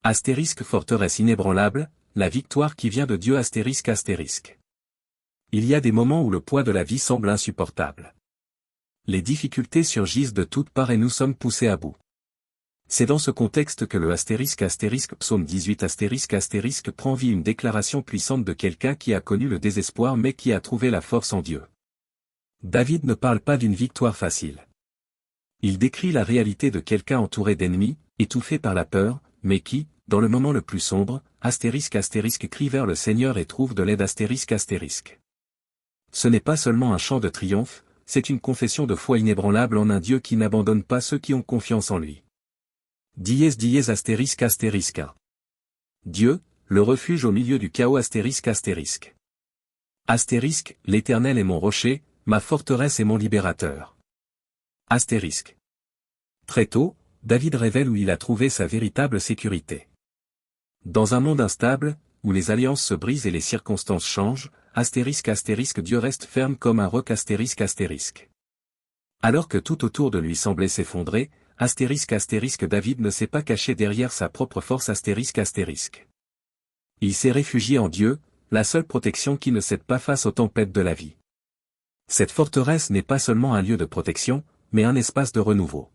Astérisque forteresse inébranlable, la victoire qui vient de Dieu astérisque. Il y a des moments où le poids de la vie semble insupportable. Les difficultés surgissent de toutes parts et nous sommes poussés à bout. C'est dans ce contexte que le psaume 18 prend vie, une déclaration puissante de quelqu'un qui a connu le désespoir mais qui a trouvé la force en Dieu. David ne parle pas d'une victoire facile. Il décrit la réalité de quelqu'un entouré d'ennemis, étouffé par la peur, mais qui, dans le moment le plus sombre, crie vers le Seigneur et trouve de l'aide. Ce n'est pas seulement un chant de triomphe, c'est une confession de foi inébranlable en un Dieu qui n'abandonne pas ceux qui ont confiance en lui. ****. Dieu, le refuge au milieu du chaos. L'Éternel est mon rocher, ma forteresse et mon libérateur. Très tôt, David révèle où il a trouvé sa véritable sécurité. Dans un monde instable, où les alliances se brisent et les circonstances changent, Dieu reste ferme comme un roc. Alors que tout autour de lui semblait s'effondrer, David ne s'est pas caché derrière sa propre force. Il s'est réfugié en Dieu, la seule protection qui ne cède pas face aux tempêtes de la vie. Cette forteresse n'est pas seulement un lieu de protection, mais un espace de renouveau.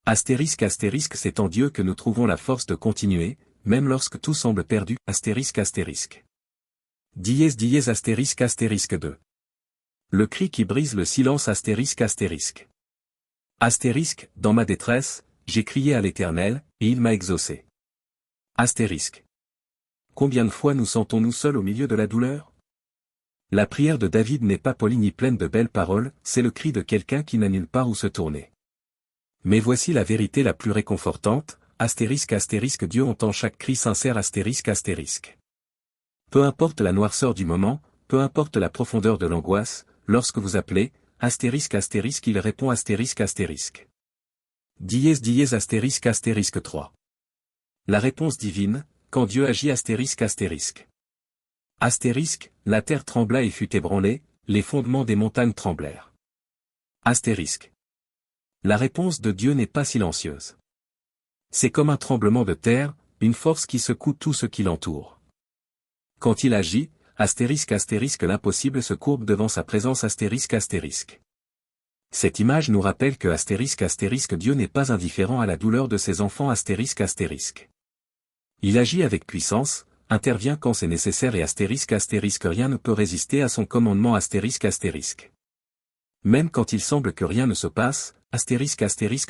C'est en Dieu que nous trouvons la force de continuer, même lorsque tout semble perdu. ****2. Le cri qui brise le silence. Dans ma détresse, j'ai crié à l'Éternel, et il m'a exaucé. Combien de fois nous sentons-nous seuls au milieu de la douleur? La prière de David n'est pas polie ni pleine de belles paroles, c'est le cri de quelqu'un qui n'a nulle part où se tourner. Mais voici la vérité la plus réconfortante, Dieu entend chaque cri sincère. Peu importe la noirceur du moment, peu importe la profondeur de l'angoisse, lorsque vous appelez, il répond. ****3. La réponse divine, quand Dieu agit. La terre trembla et fut ébranlée, les fondements des montagnes tremblèrent. La réponse de Dieu n'est pas silencieuse. C'est comme un tremblement de terre, une force qui secoue tout ce qui l'entoure. Quand il agit, l'impossible se courbe devant sa présence. Cette image nous rappelle que Dieu n'est pas indifférent à la douleur de ses enfants. Il agit avec puissance, intervient quand c'est nécessaire et rien ne peut résister à son commandement. Même quand il semble que rien ne se passe,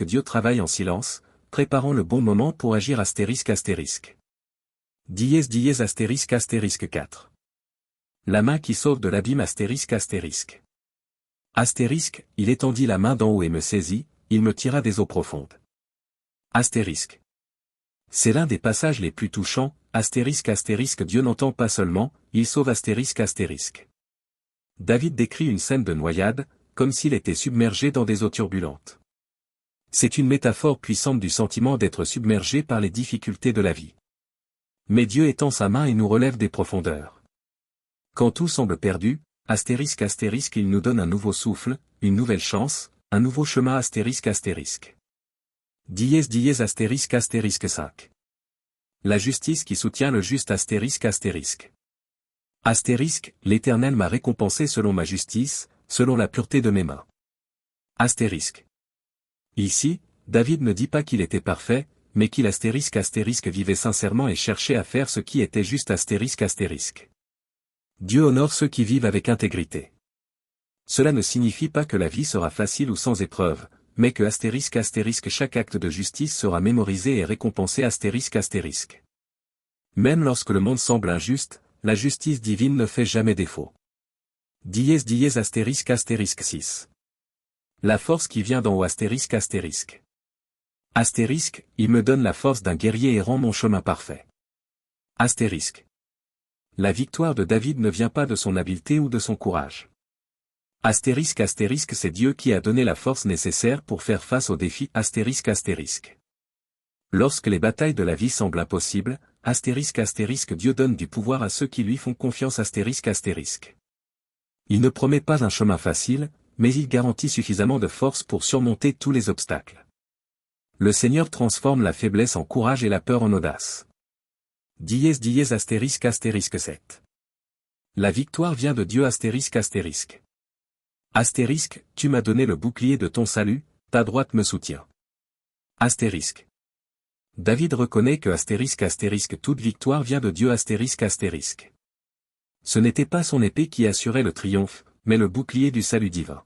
Dieu travaille en silence, préparant le bon moment pour agir. ***4. La main qui sauve de l'abîme. Il étendit la main d'en haut et me saisit, il me tira des eaux profondes. C'est l'un des passages les plus touchants. Dieu n'entend pas seulement, il sauve. David décrit une scène de noyade, comme s'il était submergé dans des eaux turbulentes. C'est une métaphore puissante du sentiment d'être submergé par les difficultés de la vie. Mais Dieu étend sa main et nous relève des profondeurs. Quand tout semble perdu, il nous donne un nouveau souffle, une nouvelle chance, un nouveau chemin. ****5. La justice qui soutient le juste. L'Éternel m'a récompensé selon ma justice, selon la pureté de mes mains. Ici, David ne dit pas qu'il était parfait, mais qu'il vivait sincèrement et cherchait à faire ce qui était juste. Dieu honore ceux qui vivent avec intégrité. Cela ne signifie pas que la vie sera facile ou sans épreuve, mais que chaque acte de justice sera mémorisé et récompensé. Même lorsque le monde semble injuste, la justice divine ne fait jamais défaut. ****6. La force qui vient d'en haut. Il me donne la force d'un guerrier et rend mon chemin parfait. La victoire de David ne vient pas de son habileté ou de son courage. C'est Dieu qui a donné la force nécessaire pour faire face aux défis. Lorsque les batailles de la vie semblent impossibles, Dieu donne du pouvoir à ceux qui lui font confiance. Il ne promet pas un chemin facile, mais il garantit suffisamment de force pour surmonter tous les obstacles. Le Seigneur transforme la faiblesse en courage et la peur en audace. Dièse astérisque astérisque 7. La victoire vient de Dieu astérisque astérisque. Astérisque, tu m'as donné le bouclier de ton salut, ta droite me soutient. Astérisque. David reconnaît que astérisque toute victoire vient de Dieu astérisque astérisque. Ce n'était pas son épée qui assurait le triomphe, mais le bouclier du salut divin.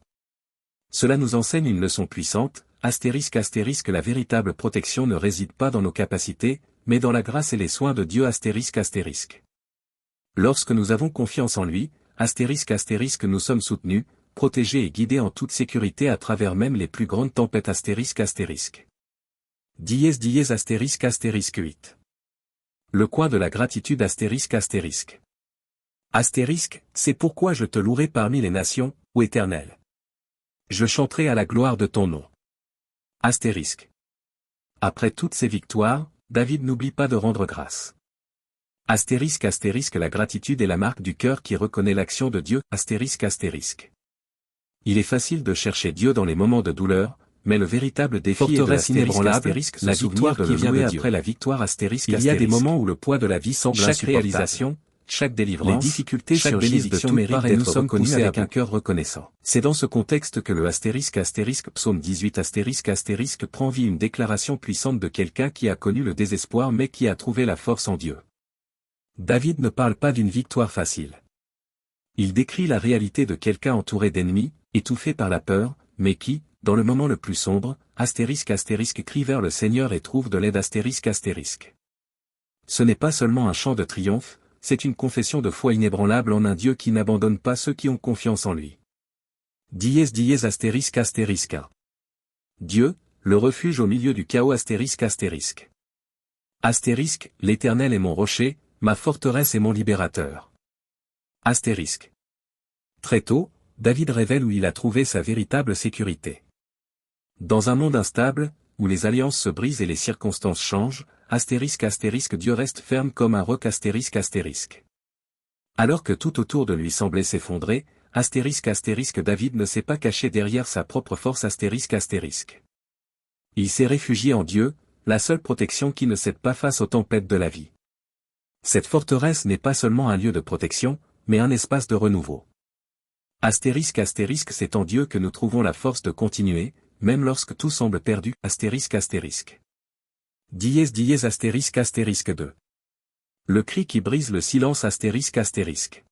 Cela nous enseigne une leçon puissante, astérisque la véritable protection ne réside pas dans nos capacités, mais dans la grâce et les soins de Dieu astérisque. Lorsque nous avons confiance en lui, astérisque nous sommes soutenus, protégés et guidés en toute sécurité à travers même les plus grandes tempêtes astérisque. Dièse astérisque 8. Le coin de la gratitude astérisque. Astérisque, c'est pourquoi je te louerai parmi les nations, ô Éternel. Je chanterai à la gloire de ton nom. Astérisque. Après toutes ces victoires, David n'oublie pas de rendre grâce. Astérisque la gratitude est la marque du cœur qui reconnaît l'action de Dieu, astérisque. Il est facile de chercher Dieu dans les moments de douleur, mais le véritable défi est de la victoire qui vient de Dieu. Après la victoire astérisque. Il y a des moments où le poids de la vie semble insupportable. Chaque réalisation, chaque délivrance, les difficultés surgissent de toutes parts et nous sommes connus avec un cœur reconnaissant. C'est dans ce contexte que le astérisque psaume 18 astérisque prend vie, une déclaration puissante de quelqu'un qui a connu le désespoir mais qui a trouvé la force en Dieu. David ne parle pas d'une victoire facile. Il décrit la réalité de quelqu'un entouré d'ennemis, étouffé par la peur, mais qui, dans le moment le plus sombre, astérisque crie vers le Seigneur et trouve de l'aide astérisque. Ce n'est pas seulement un chant de triomphe, c'est une confession de foi inébranlable en un Dieu qui n'abandonne pas ceux qui ont confiance en lui. Dièse astérisque 1. Dieu, le refuge au milieu du chaos astérisque. L'Éternel est mon rocher, ma forteresse et mon libérateur. Astérisque. Très tôt, David révèle où il a trouvé sa véritable sécurité. Dans un monde instable, où les alliances se brisent et les circonstances changent, astérisque Dieu reste ferme comme un roc astérisque. Alors que tout autour de lui semblait s'effondrer, astérisque David ne s'est pas caché derrière sa propre force astérisque. Il s'est réfugié en Dieu, la seule protection qui ne cède pas face aux tempêtes de la vie. Cette forteresse n'est pas seulement un lieu de protection, mais un espace de renouveau. Astérisque c'est en Dieu que nous trouvons la force de continuer, même lorsque tout semble perdu, astérisque. Dièse astérisque 2. Le cri qui brise le silence astérisque.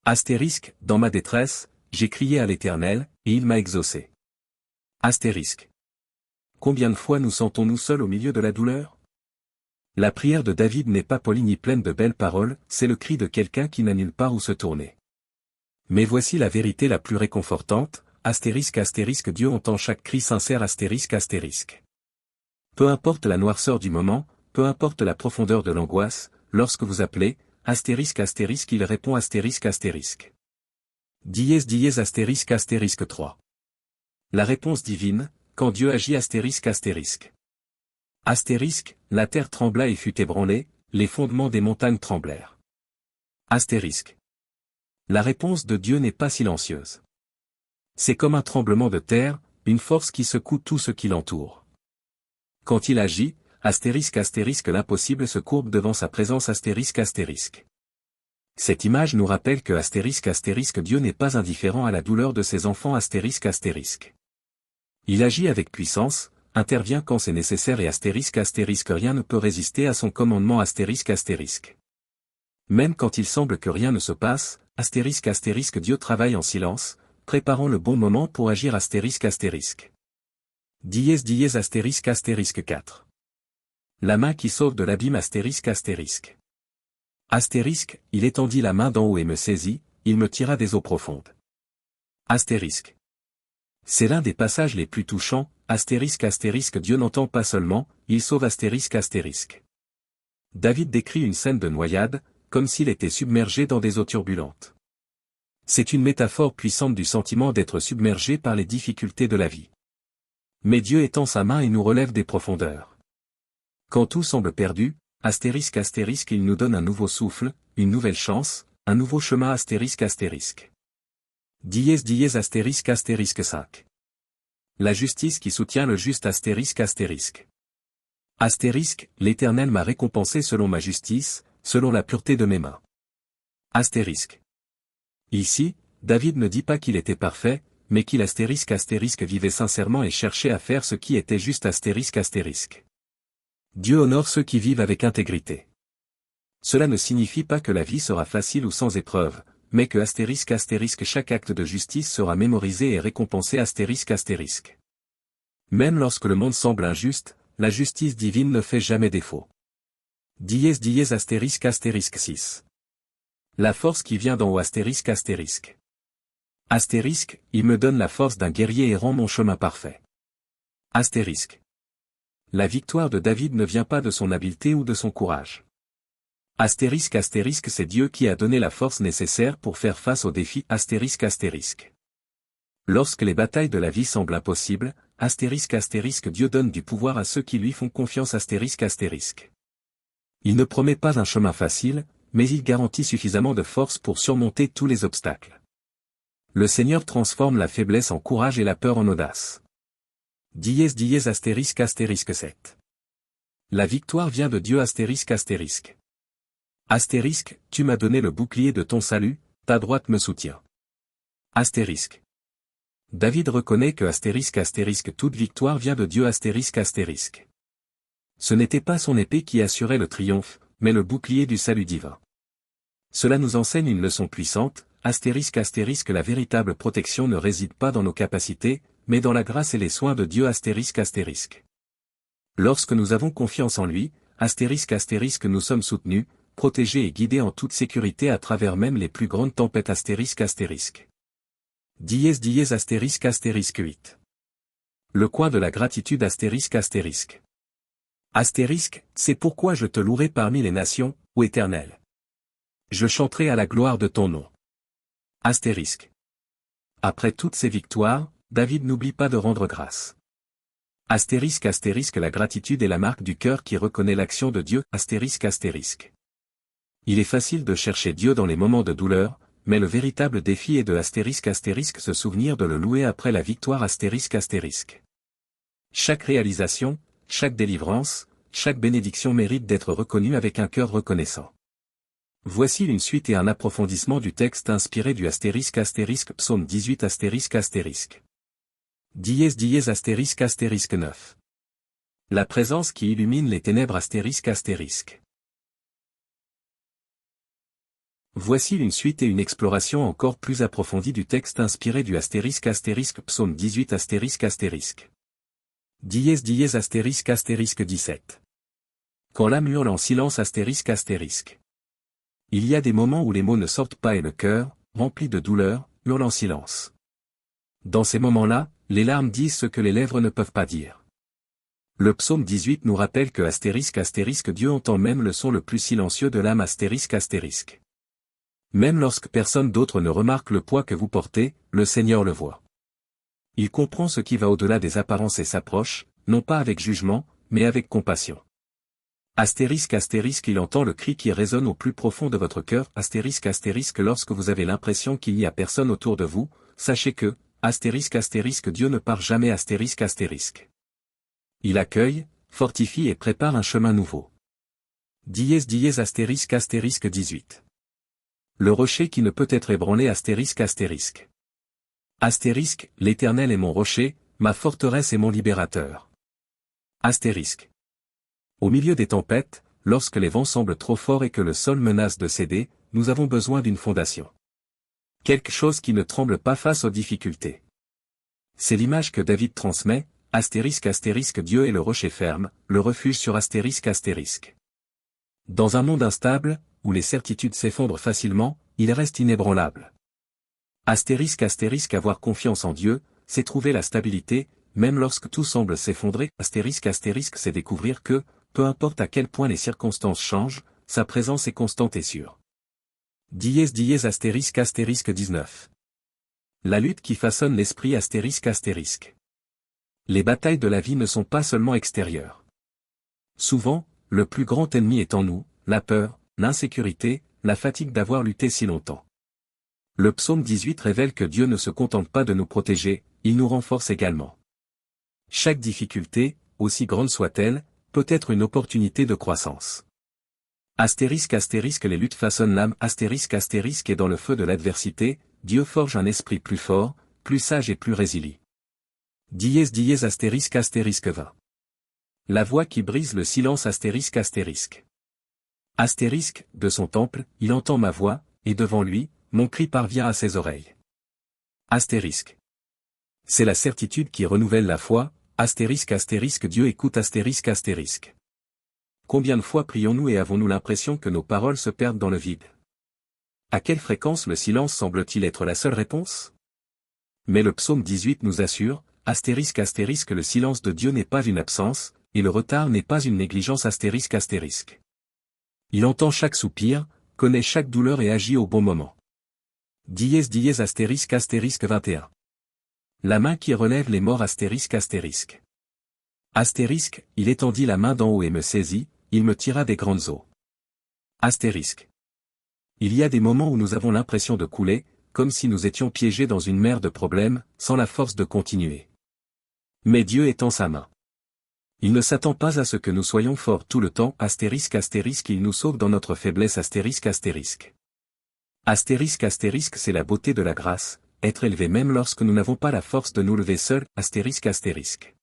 Astérisque, dans ma détresse, j'ai crié à l'Éternel, et il m'a exaucé. Astérisque. Combien de fois nous sentons-nous seuls au milieu de la douleur? La prière de David n'est pas polie ni pleine de belles paroles, c'est le cri de quelqu'un qui n'a nulle part où se tourner. Mais voici la vérité la plus réconfortante, astérisque Dieu entend chaque cri sincère astérisque. Peu importe la noirceur du moment, peu importe la profondeur de l'angoisse, lorsque vous appelez, astérisque il répond astérisque. Dièse astérisque 3. La réponse divine, quand Dieu agit astérisque. La terre trembla et fut ébranlée, les fondements des montagnes tremblèrent. Astérisque. La réponse de Dieu n'est pas silencieuse. C'est comme un tremblement de terre, une force qui secoue tout ce qui l'entoure. Quand il agit, astérisque l'impossible se courbe devant sa présence astérisque. Cette image nous rappelle que astérisque Dieu n'est pas indifférent à la douleur de ses enfants astérisque. Il agit avec puissance, intervient quand c'est nécessaire et astérisque rien ne peut résister à son commandement astérisque. Même quand il semble que rien ne se passe, astérisque Dieu travaille en silence, préparant le bon moment pour agir astérisque. Dièse astérisque 4. La main qui sauve de l'abîme astérisque. Il étendit la main d'en haut et me saisit, il me tira des eaux profondes. Astérisque. C'est l'un des passages les plus touchants, astérisque Dieu n'entend pas seulement, il sauve astérisque. David décrit une scène de noyade, comme s'il était submergé dans des eaux turbulentes. C'est une métaphore puissante du sentiment d'être submergé par les difficultés de la vie. Mais Dieu étend sa main et nous relève des profondeurs. Quand tout semble perdu, astérisque il nous donne un nouveau souffle, une nouvelle chance, un nouveau chemin astérisque. Dièse astérisque 5. La justice qui soutient le juste astérisque. Astérisque, l'Éternel m'a récompensé selon ma justice, selon la pureté de mes mains. Astérisque. Ici, David ne dit pas qu'il était parfait, mais qu'il astérisque vivait sincèrement et cherchait à faire ce qui était juste astérisque. Dieu honore ceux qui vivent avec intégrité. Cela ne signifie pas que la vie sera facile ou sans épreuve, mais que astérisque chaque acte de justice sera mémorisé et récompensé astérisque. Même lorsque le monde semble injuste, la justice divine ne fait jamais défaut. Dièse astérisque 6. La force qui vient d'en haut astérisque. Astérisque, il me donne la force d'un guerrier et rend mon chemin parfait. Astérisque. La victoire de David ne vient pas de son habileté ou de son courage. Astérisque, c'est Dieu qui a donné la force nécessaire pour faire face aux défis astérisque. Lorsque les batailles de la vie semblent impossibles, astérisque Dieu donne du pouvoir à ceux qui lui font confiance astérisque. Il ne promet pas un chemin facile, mais il garantit suffisamment de force pour surmonter tous les obstacles. Le Seigneur transforme la faiblesse en courage et la peur en audace. Dièse astérisque 7. La victoire vient de Dieu astérisque. Astérisque, tu m'as donné le bouclier de ton salut, ta droite me soutient. Astérisque. David reconnaît que astérisque toute victoire vient de Dieu astérisque. Ce n'était pas son épée qui assurait le triomphe, mais le bouclier du salut divin. Cela nous enseigne une leçon puissante, astérisque la véritable protection ne réside pas dans nos capacités, mais dans la grâce et les soins de Dieu astérisque. Lorsque nous avons confiance en lui, astérisque nous sommes soutenus, protégés et guidés en toute sécurité à travers même les plus grandes tempêtes astérisque. Dièse astérisque 8. Le coin de la gratitude astérisque. Astérisque, c'est pourquoi je te louerai parmi les nations, ô Éternel. Je chanterai à la gloire de ton nom. Astérisque. Après toutes ces victoires, David n'oublie pas de rendre grâce. Astérisque la gratitude est la marque du cœur qui reconnaît l'action de Dieu, astérisque. Il est facile de chercher Dieu dans les moments de douleur, mais le véritable défi est de astérisque se souvenir de le louer après la victoire astérisque. Chaque réalisation, chaque délivrance, chaque bénédiction mérite d'être reconnue avec un cœur reconnaissant. Voici une suite et un approfondissement du texte inspiré du astérisque psaume 18 astérisque. Dièse astérisque 9. La présence qui illumine les ténèbres astérisque. Voici une suite et une exploration encore plus approfondie du texte inspiré du astérisque psaume 18 astérisque. Dièse astérisque 17. Quand l'âme hurle en silence astérisque. Il y a des moments où les mots ne sortent pas et le cœur, rempli de douleur, hurle en silence. Dans ces moments-là, les larmes disent ce que les lèvres ne peuvent pas dire. Le psaume 18 nous rappelle que astérisque Dieu entend même le son le plus silencieux de l'âme astérisque. Même lorsque personne d'autre ne remarque le poids que vous portez, le Seigneur le voit. Il comprend ce qui va au-delà des apparences et s'approche, non pas avec jugement, mais avec compassion. Astérisque il entend le cri qui résonne au plus profond de votre cœur, astérisque lorsque vous avez l'impression qu'il n'y a personne autour de vous, sachez que, astérisque Dieu ne part jamais astérisque. Il accueille, fortifie et prépare un chemin nouveau. Dièse astérisque 18. Le rocher qui ne peut être ébranlé astérisque. Astérisque, l'Éternel est mon rocher, ma forteresse et mon libérateur. Astérisque. Au milieu des tempêtes, lorsque les vents semblent trop forts et que le sol menace de céder, nous avons besoin d'une fondation. Quelque chose qui ne tremble pas face aux difficultés. C'est l'image que David transmet, astérisque Dieu est le rocher ferme, le refuge sur astérisque. Dans un monde instable, où les certitudes s'effondrent facilement, il reste inébranlable. Astérisque avoir confiance en Dieu, c'est trouver la stabilité, même lorsque tout semble s'effondrer. Astérisque c'est découvrir que, peu importe à quel point les circonstances changent, sa présence est constante et sûre. Dièse astérisque 19. La lutte qui façonne l'esprit astérisque. Les batailles de la vie ne sont pas seulement extérieures. Souvent, le plus grand ennemi est en nous, la peur, l'insécurité, la fatigue d'avoir lutté si longtemps. Le psaume 18 révèle que Dieu ne se contente pas de nous protéger, il nous renforce également. Chaque difficulté, aussi grande soit-elle, peut être une opportunité de croissance. Astérisque astérisque les luttes façonnent l'âme astérisque astérisque et dans le feu de l'adversité, Dieu forge un esprit plus fort, plus sage et plus résilient. Dièse dièse astérisque astérisque 20. La voix qui brise le silence astérisque astérisque. Astérisque, de son temple, il entend ma voix, et devant lui, mon cri parvient à ses oreilles. Astérisque. C'est la certitude qui renouvelle la foi, astérisque astérisque Dieu écoute astérisque astérisque. Combien de fois prions-nous et avons-nous l'impression que nos paroles se perdent dans le vide? À quelle fréquence le silence semble-t-il être la seule réponse? Mais le psaume 18 nous assure, astérisque astérisque le silence de Dieu n'est pas une absence, et le retard n'est pas une négligence astérisque astérisque. Il entend chaque soupir, connaît chaque douleur et agit au bon moment. Dièse dièse astérisque astérisque 21. La main qui relève les morts astérisque astérisque. Astérisque, il étendit la main d'en haut et me saisit, il me tira des grandes eaux. Astérisque. Il y a des moments où nous avons l'impression de couler, comme si nous étions piégés dans une mer de problèmes, sans la force de continuer. Mais Dieu étend sa main. Il ne s'attend pas à ce que nous soyons forts tout le temps, astérisque astérisque il nous sauve dans notre faiblesse astérisque astérisque. Astérisque astérisque c'est la beauté de la grâce, être élevé même lorsque nous n'avons pas la force de nous lever seuls, astérisque astérisque.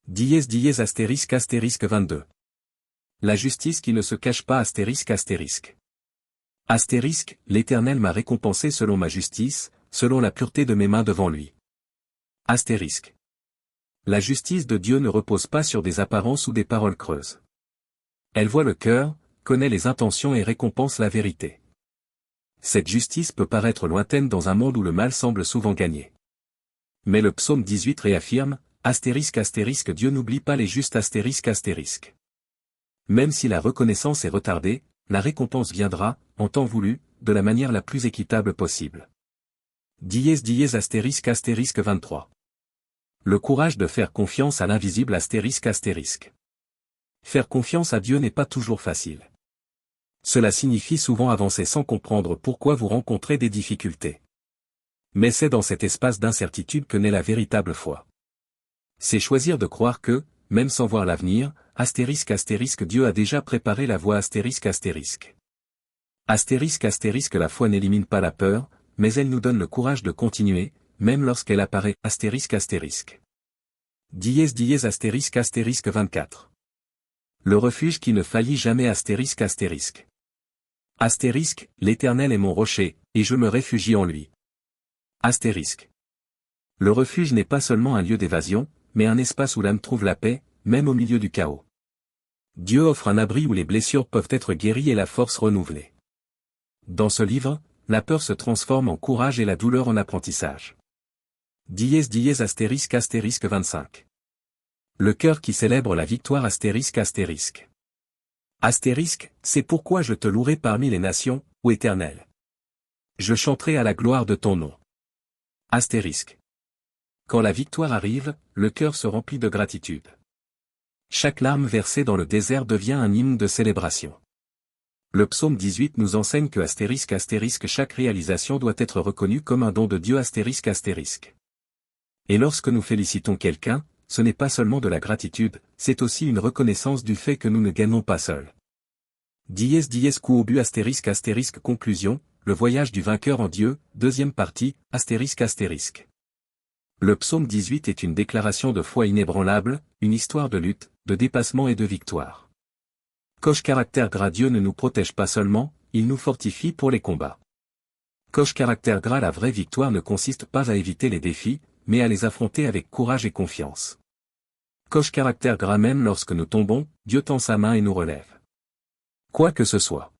Dièse dièse astérisque astérisque 22. La justice qui ne se cache pas astérisque astérisque. Astérisque, l'Éternel m'a récompensé selon ma justice, selon la pureté de mes mains devant lui. Astérisque. La justice de Dieu ne repose pas sur des apparences ou des paroles creuses. Elle voit le cœur, connaît les intentions et récompense la vérité. Cette justice peut paraître lointaine dans un monde où le mal semble souvent gagner. Mais le psaume 18 réaffirme, astérisque astérisque Dieu n'oublie pas les justes astérisque astérisque. Même si la reconnaissance est retardée, la récompense viendra, en temps voulu, de la manière la plus équitable possible. Dièse dièse astérisque astérisque 23. Le courage de faire confiance à l'invisible astérisque astérisque. Faire confiance à Dieu n'est pas toujours facile. Cela signifie souvent avancer sans comprendre pourquoi vous rencontrez des difficultés. Mais c'est dans cet espace d'incertitude que naît la véritable foi. C'est choisir de croire que, même sans voir l'avenir, astérisque astérisque Dieu a déjà préparé la voie astérisque astérisque. Astérisque astérisque la foi n'élimine pas la peur, mais elle nous donne le courage de continuer, même lorsqu'elle apparaît, astérisque astérisque. Dièse dièse astérisque astérisque 24. Le refuge qui ne faillit jamais astérisque astérisque. Astérisque, l'Éternel est mon rocher, et je me réfugie en lui. Astérisque. Le refuge n'est pas seulement un lieu d'évasion, mais un espace où l'âme trouve la paix, même au milieu du chaos. Dieu offre un abri où les blessures peuvent être guéries et la force renouvelée. Dans ce livre, la peur se transforme en courage et la douleur en apprentissage. Dièse dièse astérisque astérisque 25. Le cœur qui célèbre la victoire astérisque astérisque. Astérisque, c'est pourquoi je te louerai parmi les nations, ô Éternel. Je chanterai à la gloire de ton nom. Astérisque. Quand la victoire arrive, le cœur se remplit de gratitude. Chaque larme versée dans le désert devient un hymne de célébration. Le psaume 18 nous enseigne que astérisque astérisque chaque réalisation doit être reconnue comme un don de Dieu astérisque astérisque. Et lorsque nous félicitons quelqu'un, ce n'est pas seulement de la gratitude, c'est aussi une reconnaissance du fait que nous ne gagnons pas seuls. Dièse dièse coup au but astérisque astérisque conclusion, le voyage du vainqueur en Dieu, deuxième partie, astérisque astérisque. Le psaume 18 est une déclaration de foi inébranlable, une histoire de lutte, de dépassement et de victoire. Coche caractère gras Dieu ne nous protège pas seulement, il nous fortifie pour les combats. Coche caractère gras la vraie victoire ne consiste pas à éviter les défis, mais à les affronter avec courage et confiance. Coche caractère gras même lorsque nous tombons, Dieu tend sa main et nous relève. Quoi que ce soit.